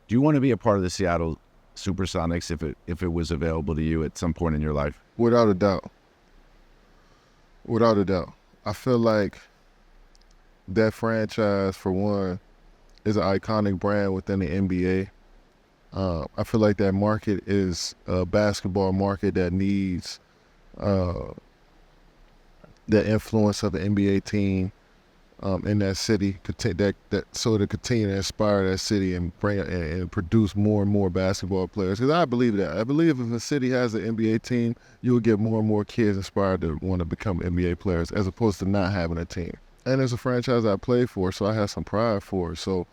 Do you want to be a part of the Seattle Supersonics if it was available to you at some point in your life? Without a doubt. Without a doubt. I feel like that franchise, for one, is an iconic brand within the NBA. I feel like that market is a basketball market that needs uh, the influence of the NBA team in that city, so to continue to inspire that city and bring and produce more and more basketball players. Because I believe that. I believe if a city has an NBA team, you will get more and more kids inspired to want to become NBA players, as opposed to not having a team. And it's a franchise I played for, so I have some pride for it. So,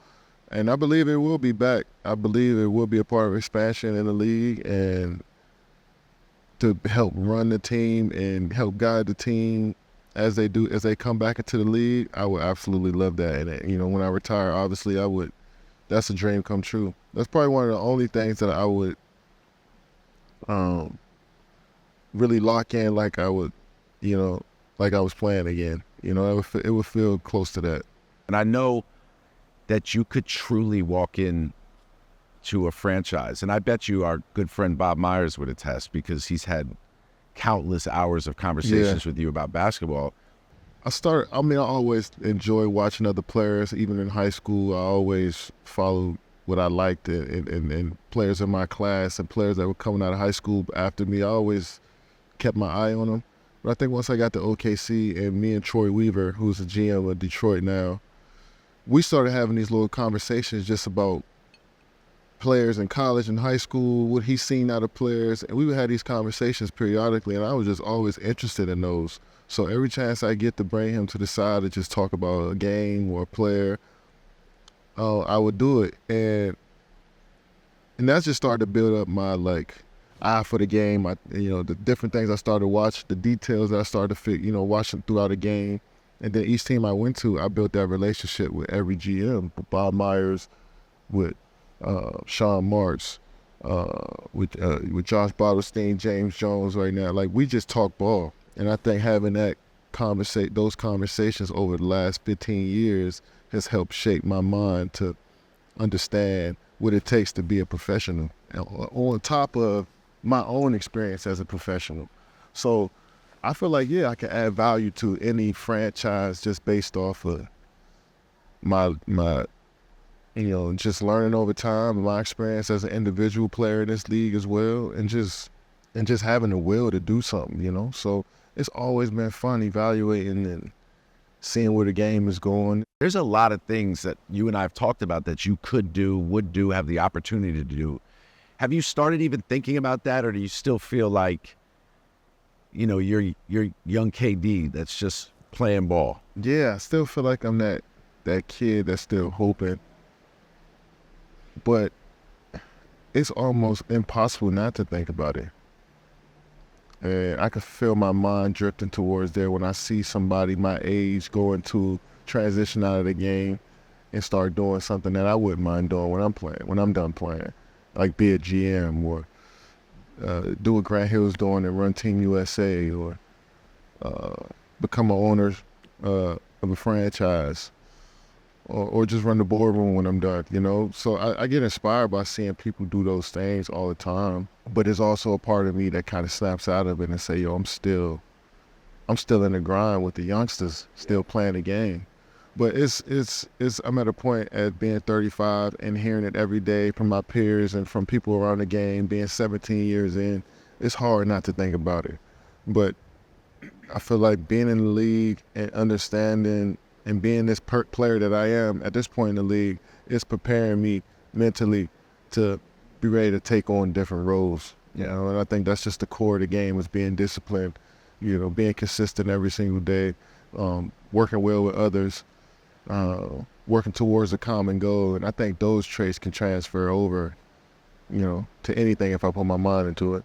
and I believe it will be back. I believe it will be a part of expansion in the league and to help run the team and help guide the team as they come back into the league. I would absolutely love that. And when I retire, obviously I would. That's a dream come true. That's probably one of the only things that I would really lock in, like I would, like I was playing again. It would feel close to that. And I know that you could truly walk in to a franchise, and I bet you our good friend Bob Myers would attest, because he's had countless hours of conversations with you about basketball. I always enjoy watching other players. Even in high school, I always followed what I liked and players in my class and players that were coming out of high school after me. I always kept my eye on them. But I think once I got to OKC and me and Troy Weaver, who's the GM of Detroit now, we started having these little conversations just about players in college and high school, what he's seen out of players, and we would have these conversations periodically, and I was just always interested in those. So every chance I get to bring him to the side to just talk about a game or a player, I would do it, and that's just started to build up my eye for the game. The different things I started to watch, the details that I started to watching throughout the game, and then each team I went to, I built that relationship with every GM, with Bob Myers, with Sean Marks, with Josh Bottlestein, James Jones right now. Like, we just talk ball. And I think having those conversations over the last 15 years has helped shape my mind to understand what it takes to be a professional, on top of my own experience as a professional. So I feel like, I can add value to any franchise just based off of my just learning over time, my experience as an individual player in this league as well, and just having the will to do something, So it's always been fun evaluating and seeing where the game is going. There's a lot of things that you and I have talked about that you could do, would do, have the opportunity to do. Have you started even thinking about that, or do you still feel like, you're young KD that's just playing ball? Yeah, I still feel like I'm that kid that's still hoping. But it's almost impossible not to think about it. And I can feel my mind drifting towards there when I see somebody my age going to transition out of the game and start doing something that I wouldn't mind doing when I'm done playing. Like be a GM or do what Grant Hill's doing and run Team USA, or become an owner of a franchise. Or just run the boardroom when I'm done, So I get inspired by seeing people do those things all the time. But there's also a part of me that kind of snaps out of it and say, I'm still in the grind with the youngsters, still playing the game. But I'm at a point at being 35 and hearing it every day from my peers and from people around the game, being 17 years in, it's hard not to think about it. But I feel like being in the league and understanding and being this player that I am at this point in the league is preparing me mentally to be ready to take on different roles. And I think that's just the core of the game, is being disciplined, being consistent every single day, working well with others, working towards a common goal. And I think those traits can transfer over, to anything if I put my mind into it.